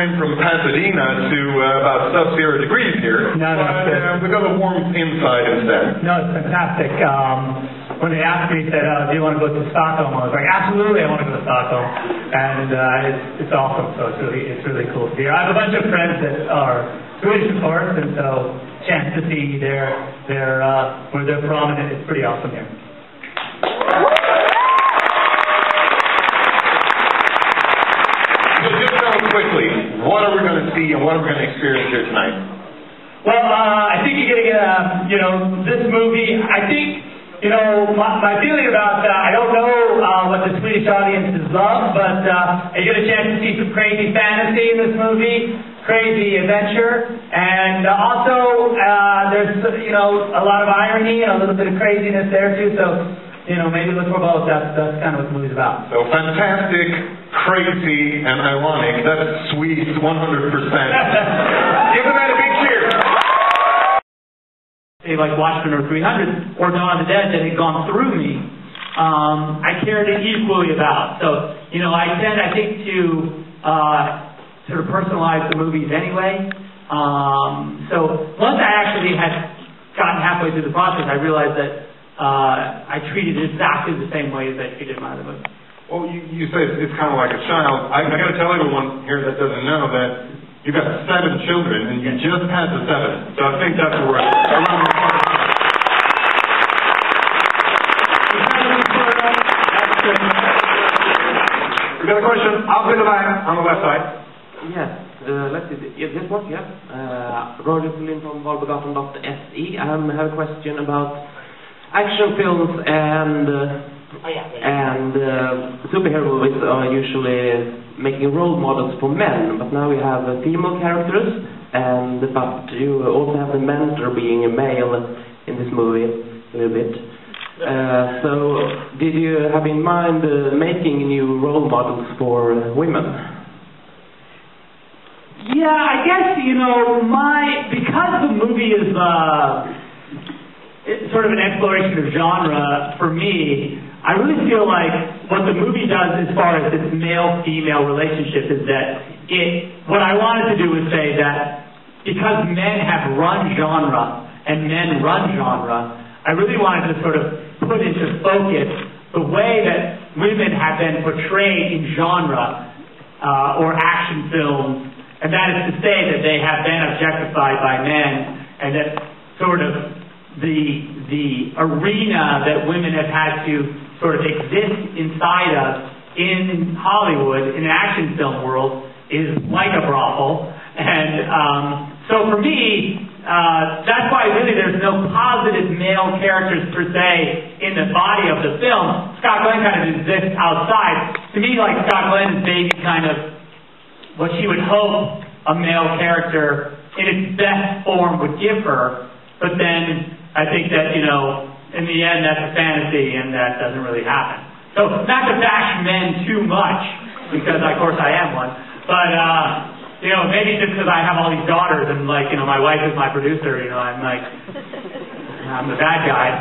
line from Pasadena to about sub-zero degrees here. No, we got a warm inside instead. No, it's fantastic. When they asked me, they said, do you want to go to Stockholm? I was like, absolutely, I want to go to Stockholm. And it's awesome, so it's really cool to be here. I have a bunch of friends that are Swedish, of course, and so chance to see where they're from, and it's pretty awesome here. So just tell us quickly, what are we going to see and what are we going to experience here tonight? Well, I think you're going to get this movie, I think, my feeling about I don't know what the Swedish audiences love, but you get a chance to see some crazy fantasy in this movie, crazy adventure, and also there's a lot of irony and a little bit of craziness there too. So maybe look for both. That's kind of what the movie's about. So fantastic, crazy, and ironic. That's sweet, 100%. Give them that a big cheer. Like Watchmen or 300 or Dawn of the Dead that had gone through me, I cared equally about. So, I think to sort of personalize the movies anyway. So once I actually had gotten halfway through the process, I realized that I treated it exactly the same way as I treated my other movies. Well, you say it's kind of like a child. I got to tell everyone here that doesn't know that you've got 7 children, and you just had the 7. So I think that's a word. We got a question up in the back on the left side. Yes, let's see. This one, yeah. Roger Flynn from Valbergatan.se. I have a question about action films and superhero movies are usually making role models for men, but now we have female characters, but you also have the mentor being a male in this movie a little bit. So, did you have in mind making new role models for women? Yeah, I guess because the movie is it's sort of an exploration of genre for me. I really feel like what the movie does as far as this male-female relationship is that what I wanted to do was say that because men have run genre and men run genre, I really wanted to sort of put into focus the way that women have been portrayed in genre or action films, and that is to say that they have been objectified by men, and that sort of the arena that women have had to sort of exist inside of in Hollywood, in the action film world, is like a brothel. And so for me, that's why really there's no positive male characters per se in the body of the film. Scott Glenn kind of exists outside. To me, like Scott Glenn is maybe kind of what she would hope a male character in its best form would give her. But then I think that, in the end, that's a fantasy, and that doesn't really happen. So, not to bash men too much, because, of course, I am one, but, maybe just because I have all these daughters, and, my wife is my producer, I'm the bad guy.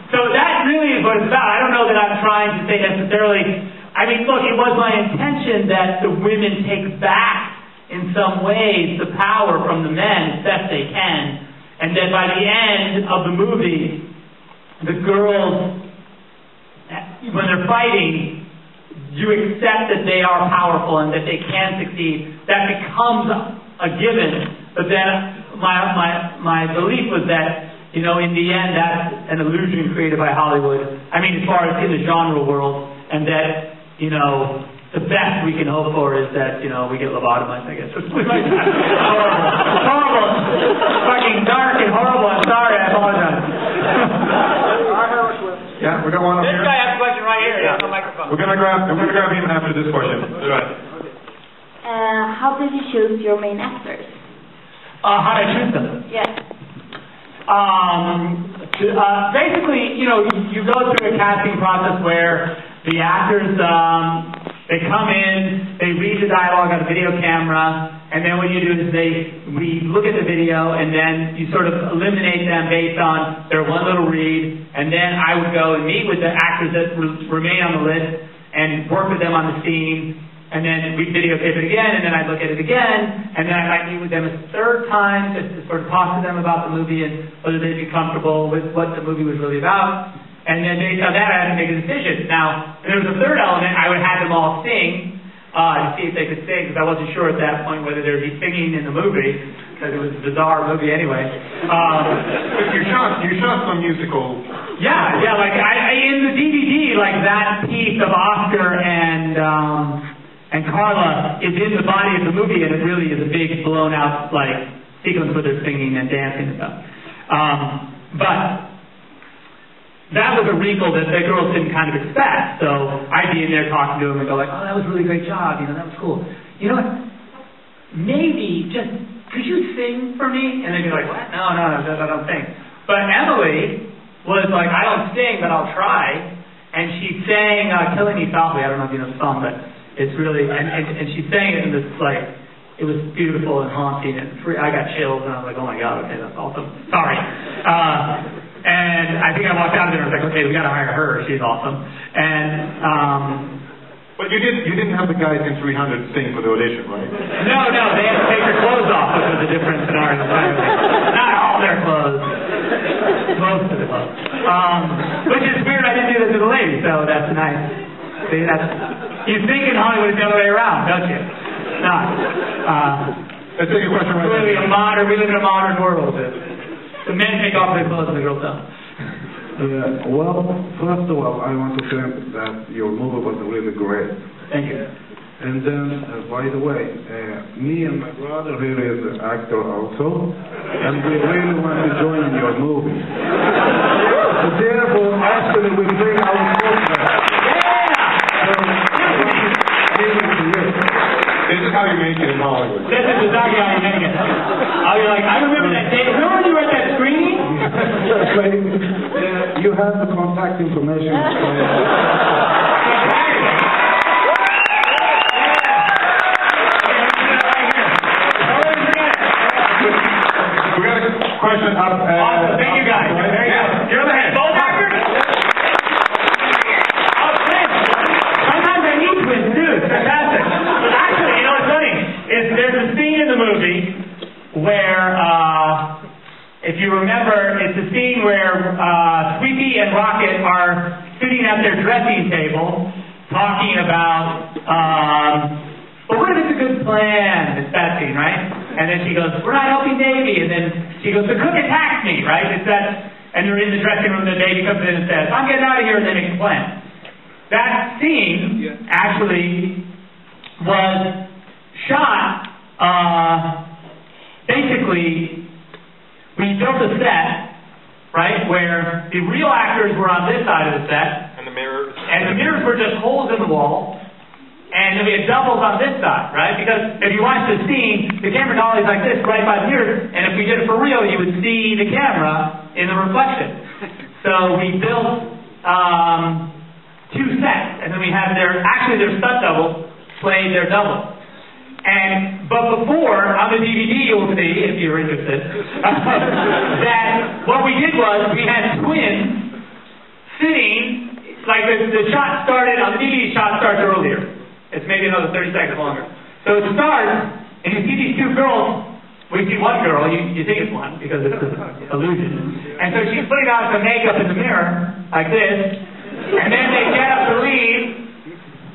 So that really is what it's about. I don't know that I'm trying to say necessarily, look, it was my intention that the women take back, in some ways, the power from the men as best they can. And then by the end of the movie, the girls, when they're fighting, you accept that they are powerful and that they can succeed. That becomes a given. But then my belief was that, in the end, that's an illusion created by Hollywood. As far as in the genre world, and that, the best we can hope for is that, we get lobotomized, I guess. Horrible. Fucking dark and horrible. I'm sorry, I apologize. Yeah, we got one up here. This guy has a question right here. He has a microphone. We're gonna grab him after this question. How did you choose your main actors? How did I choose them? Yes. Basically, you go through a casting process where the actors, they come in, they read the dialogue on a video camera, and then what you do is we look at the video, and then you sort of eliminate them based on their one little read, and then I would go and meet with the actors that remain on the list and work with them on the scene, and then we'd videotape it again, and then I'd look at it again, and then I might meet with them a third time just to sort of talk to them about the movie and whether they'd be comfortable with what the movie was really about. And then based on that, I had to make a decision. Now, there was a third element. I would have them all sing to see if they could sing, because I wasn't sure at that point whether they'd be singing in the movie, because it was a bizarre movie anyway. But you shot some musical. Yeah, like in the DVD, like that piece of Oscar and Carla is in the body of the movie, and it really is a big blown out like sequence where they're singing and dancing and stuff. But that was a wrinkle that the girls didn't kind of expect. So I'd be in there talking to them and go like, "Oh, that was a really great job. You know, that was cool. You know what? Maybe just could you sing for me?" And they'd be like, "What? No, I don't sing." But Emily was like, "I don't sing, but I'll try." And she sang "Killing Me Softly." I don't know if you know the song, but it's really and she sang it in this like it was beautiful and haunting and I got chills and I was like, "Oh my God, okay, that's awesome." Sorry. And I think I walked out of there and was like, "Okay, we got to hire her. She's awesome." And but you didn't have the guys in 300 sing for the audition, right? No, they had to take their clothes off, which was a different scenario. Not all their clothes, most of the clothes. Which is weird. I didn't do this to the ladies, so that's nice. See, you think in Hollywood it's the other way around, don't you? Not. Let's take a question right now. We live in a modern world. The men take off their clothes and the girls don't. Well, first of all, I want to say that your movie was really great. Thank you. And then, by the way, me and my brother here is an actor also, and we really want to join in your movie. So therefore, actually, we bring our partner. This is how you make it in Hollywood. This is exactly how you make it. I'll be like, I remember that day. Remember when you were at that screening? You have the contact information. We got a question up. Awesome. Thank you guys. There you go. You're the head. Both actors? Oh, twins. Sometimes I need twins too. It's fantastic. Actually, you know what's funny? There's a scene in the movie where, if you remember, it's a scene where Sweetie and Rocket are sitting at their dressing table talking about, well, what if it's a good plan? It's that scene, right? And then she goes, "We're not helping Davy." And then she goes, "The cook attacked me," right? It's that, and they're in the dressing room, the baby comes in and says, "I'm getting out of here," and they make a plan. That scene actually was shot, basically, we built a set, right, where the real actors were on this side of the set. And the mirrors. And the mirrors were just holes in the wall. And then we had doubles on this side, right? Because if you watch the scene, the camera dolly is like this, right by the mirrors. And if we did it for real, you would see the camera in the reflection. So we built two sets. And then we had their stunt doubles played their double. But before, on the DVD you'll see, if you're interested, that what we did was we had twins sitting, like the shot started, on the DVD shot starts earlier. It's maybe another 30 seconds longer. So it starts, and you see these two girls. We see one girl, you think it's one, because it's an illusion. And so she's putting on some makeup in the mirror, like this, and then they get up to leave,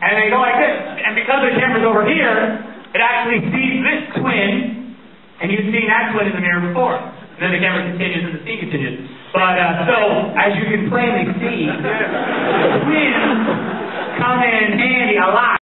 and they go like this. And because the camera's over here, it actually sees this twin, and you've seen that twin in the mirror before. And then the camera continues and the scene continues. But, so, as you can plainly see, twins come in handy a lot.